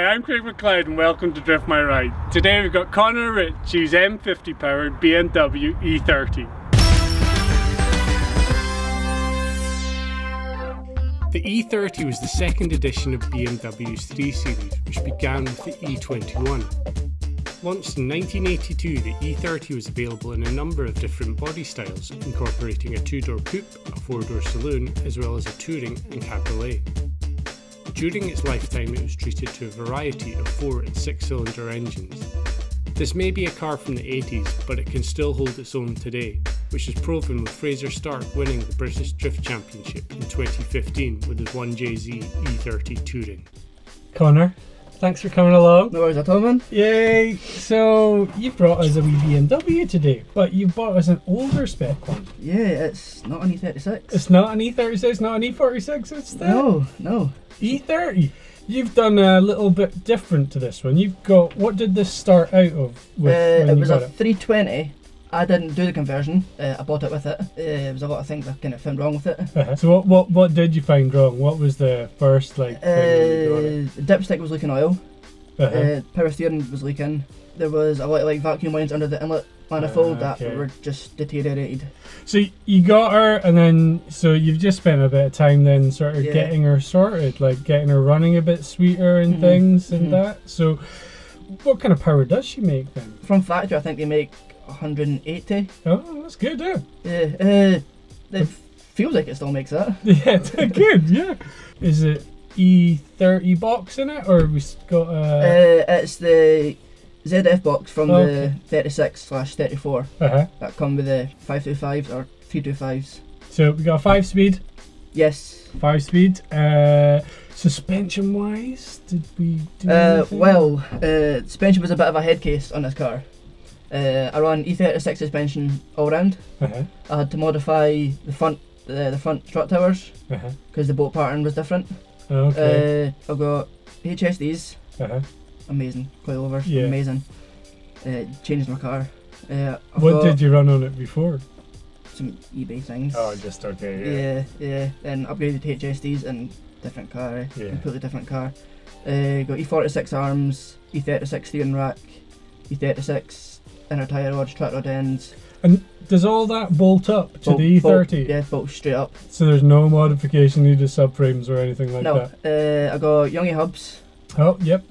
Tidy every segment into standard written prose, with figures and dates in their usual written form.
Hi, I'm Craig McLeod and welcome to Drift My Ride. Today we've got Connor Ritchie's M50 powered BMW E30. The E30 was the second edition of BMW's 3 Series, which began with the E21. Launched in 1982, the E30 was available in a number of different body styles, incorporating a 2-door coupe, a 4-door saloon, as well as a touring and cabriolet. During its lifetime, it was treated to a variety of 4 and 6 cylinder engines. This may be a car from the 80s, but it can still hold its own today, which is proven with Fraser Stark winning the British Drift Championship in 2015 with his 1JZ E30 Touring. Connor, thanks for coming along. No worries at all, man. Yay! So, you brought us a wee BMW today, but you bought us an older spec one. Yeah, it's not an E36. It's not an E36, not an E46, it's the No. E30. You've done a little bit different to this one. You've got, what did this start out of with when it you was got a 320. I didn't do the conversion. I bought it with it. There was a lot of things I kind of found wrong with it. So what did you find wrong? What was the first thing the dipstick was leaking oil. Power steering was leaking. There was a lot of vacuum lines under the inlet manifold that were just deteriorated. So you got her, and then so you've just spent a bit of time then sort of getting her sorted, like getting her running a bit sweeter and things and that. So what kind of power does she make then? From factory, I think they make 180. Oh, that's good, yeah. Yeah, it feels like it still makes that. Yeah, good, yeah. Is it E30 box in it, or we got it's the ZF box from the 36/34 that come with the 525s or 325s. So we got a 5-speed. Yes. 5-speed. Suspension wise, did we do anything? Well, suspension was a bit of a head case on this car. I ran E36 suspension all round. I had to modify the front strut towers because the bolt pattern was different. Okay. I've got HSDs. Amazing. Coilovers. Yeah. Amazing. Changed my car. What did you run on it before? Some eBay things. Oh, just okay. Yeah. Then upgraded to HSDs and different car. Yeah. Completely different car. Got E46 arms, E36 steering rack, E36 inner tyre rods, track rod ends. And does all that bolt up to the E30? Yeah, bolt straight up. So there's no modification needed, subframes or anything like that? No. I got Youngie hubs. Oh, yep.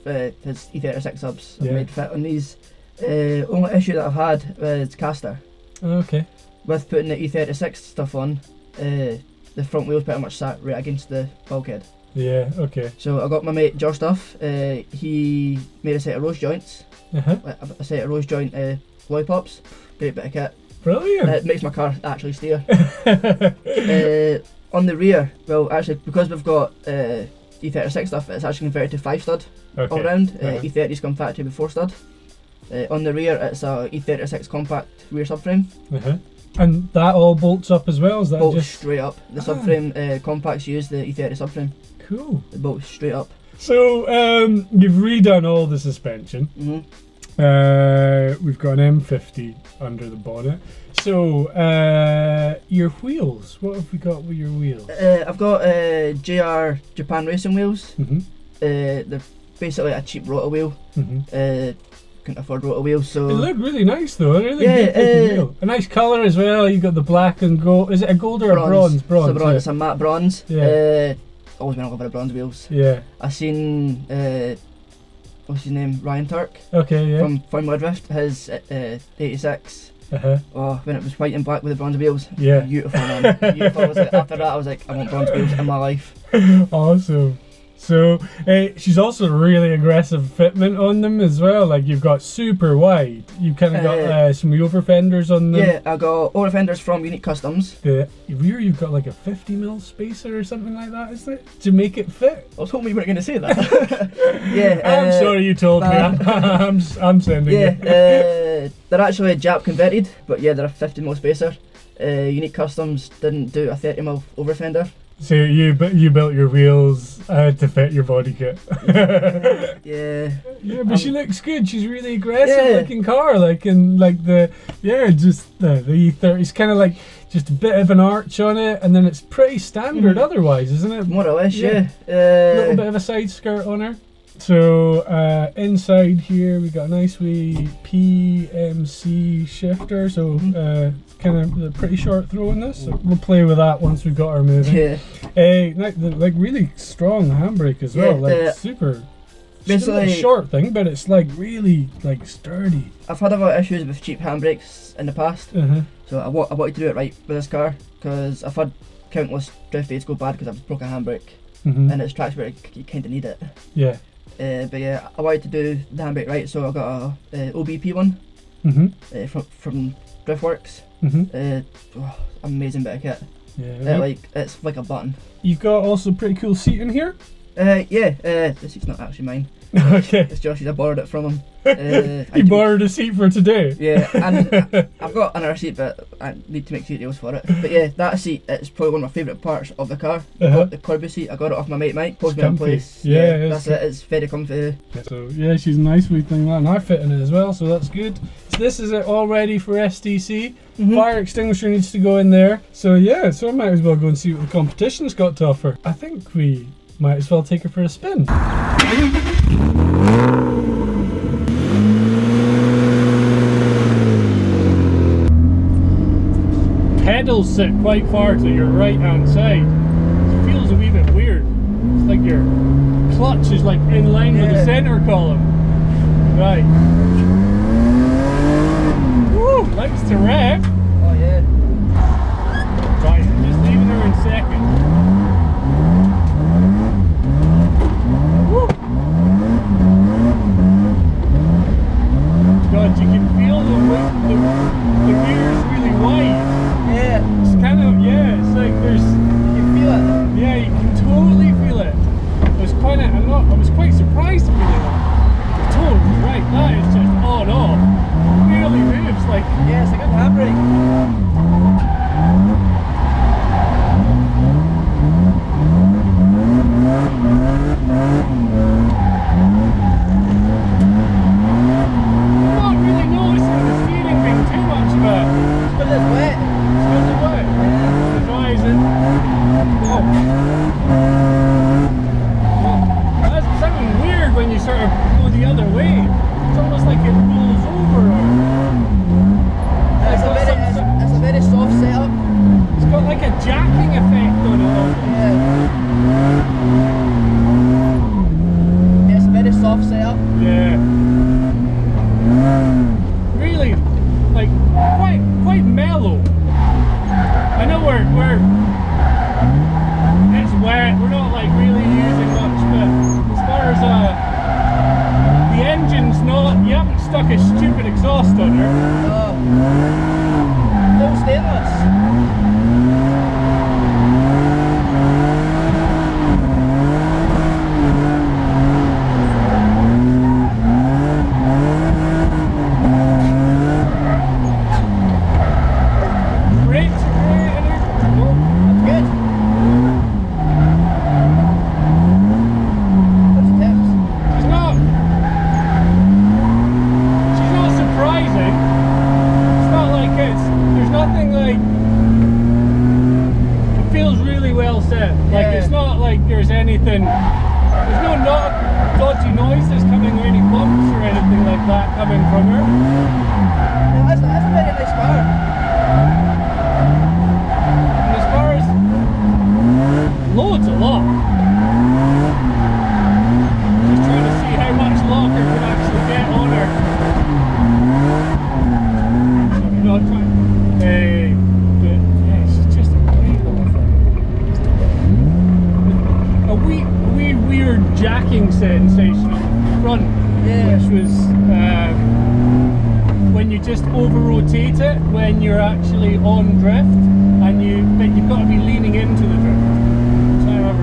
His E36 hubs I've made fit on these. Only issue that I've had is caster. Okay. With putting the E36 stuff on, the front wheels pretty much sat right against the bulkhead. Yeah, okay. So I got my mate Josh Duff, he made a set of rose joints, a set of rose joint lollipops, great bit of kit. Brilliant. It makes my car actually steer. On the rear, well actually because we've got E36 stuff, it's actually converted to 5-stud all round. E30's come factory with 4-stud. On the rear it's a E36 compact rear subframe. And that all bolts up as well? Is that bolts just straight up. The subframe compacts use the E30 subframe. Cool. It bolts straight up. So you've redone all the suspension. We've got an M50 under the bonnet. So your wheels, what have we got with your wheels? I've got JR Japan racing wheels. They're basically a cheap rotor wheel. Couldn't afford rotor wheels, so they look really nice though. Really good wheel. A nice colour as well. You got the black and gold. Is it a gold or a bronze? Bronze. So it's a matte bronze. Yeah. Always been all over the bronze wheels. Yeah. I seen what's his name, Ryan Turk. Okay, yeah. From Formula Drift, his 86. Oh, when it was white and black with the bronze wheels. Yeah. Beautiful, man. Beautiful. After that, I was like, I want bronze wheels in my life. Awesome. So she's also really aggressive fitment on them as well. Like you've got super wide. You've kind of got some over fenders on them. Yeah, I got over fenders from Unique Customs. The rear, you've got like a 50mm spacer or something like that, isn't it? To make it fit. I was hoping you weren't going to say that. Yeah. I'm sorry you told me. I'm sending you. They're actually Jap converted, but yeah, they're a 50mm spacer. Unique Customs didn't do a 30mm over fender. So you built your wheels to fit your body kit. Yeah. Yeah, but she looks good. She's really aggressive looking car, just the E30's kind of like just a bit of an arch on it, and then it's pretty standard otherwise, isn't it? More or less, yeah. A little bit of a side skirt on her. So inside here we got a nice wee PMC shifter, so kind of pretty short throw in this. So we'll play with that once we've got our moving. Yeah. Like really strong handbrake as well, like super. Basically, it's a short thing, but it's like really like sturdy. I've had a lot of issues with cheap handbrakes in the past, so I wanted to do it right with this car because I've had countless drift days go bad because I've broke a handbrake, and it's tracks where you kind of need it. Yeah. But yeah, I wanted to do the handbrake right, so I got a OBP one from Driftworks. Amazing bit of kit. Yeah. It's like a button. You've got also pretty cool seat in here. This seat's not actually mine. Okay. It's Josh's. I borrowed it from him. You borrowed a seat for today? Yeah, and I've got another seat, but I need to make seat deals for it. But yeah, that seat is probably one of my favourite parts of the car. The Corby seat, I got it off my mate Mike, posted me in place. Yeah, that's it, it's very comfy. So yeah, she's a nice wee thing, and I fit in it as well, so that's good. So this is it all ready for STC. Fire extinguisher needs to go in there. So yeah, so I might as well go and see what the competition's got to offer. I think we might as well take her for a spin. Pedals sit quite far to your right hand side. It feels a wee bit weird. It's like your clutch is like in line with the centre column. Right. Woo! Likes to rev. Oh yeah. Right, I'm just leaving her in second. Woo! God, you can feel the rear's really wide. Yeah. It's kind of, it's like there's... You can feel it. Yeah, you can totally feel it. I was quite surprised to feel it. The tone, right, that is just on off. It really moves like... Yeah, it's a good handbrake. I'm not really noticing the steering being too much of a... It's because it's wet. It's wet. Yeah. The dry is in. That's something weird when you sort of go the other way. It's almost like it rolls over. It's a very soft setup. It's got like a jacking effect on it all. Yeah. It's a very soft setup. Yeah. Really, like quite mellow. I know we're it's wet. We're not like really using much, but as far as the engine's not, you haven't stuck a stupid exhaust on her. Full stainless. Anything, there's no dodgy noises coming or any bumps or anything like that coming from her. Yeah, that's a very nice car. And as far as loads a lot. Just trying to see how much locker can actually get on her. I'm not trying. Hey, but yeah, she's just a great little thing. A wee weird jacking sensation at the front, which was when you just over rotate it when you're actually on drift, and you've got to be leaning into the drift. So however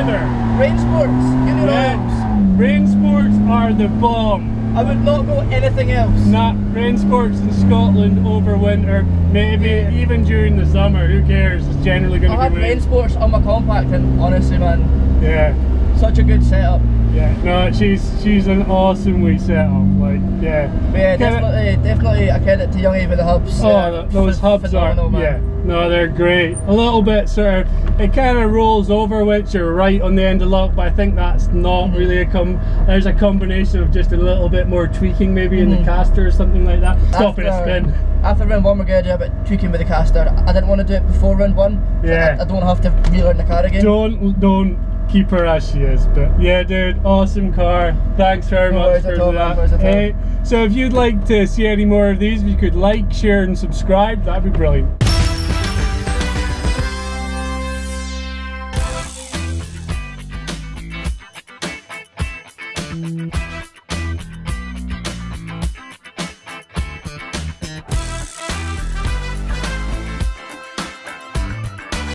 weather. Rain sports, you know. Yeah. Rain sports are the bomb. I would not go anything else. Nah, rain sports in Scotland over winter, maybe even during the summer, who cares, it's generally going to be I had rain. rain sports on my compact and honestly man, Yeah. such a good setup. Yeah, no, she's an awesome wee setup, like, yeah. But yeah, definitely a credit to Youngie with the hubs. Oh, those hubs are, yeah, no, they're great. A little bit sort of, it kind of rolls over once you're right on the end of lock, but I think that's not really there's a combination of just a little bit more tweaking maybe in the caster or something like that. Stopping a spin. After round 1 we're going to do a bit tweaking with the caster. I didn't want to do it before round 1. Yeah. I don't have to relearn the car again. Don't keep her as she is, but yeah dude, awesome car, thanks very much for that. Hey, so if you'd like to see any more of these, if you could like, share and subscribe, that'd be brilliant.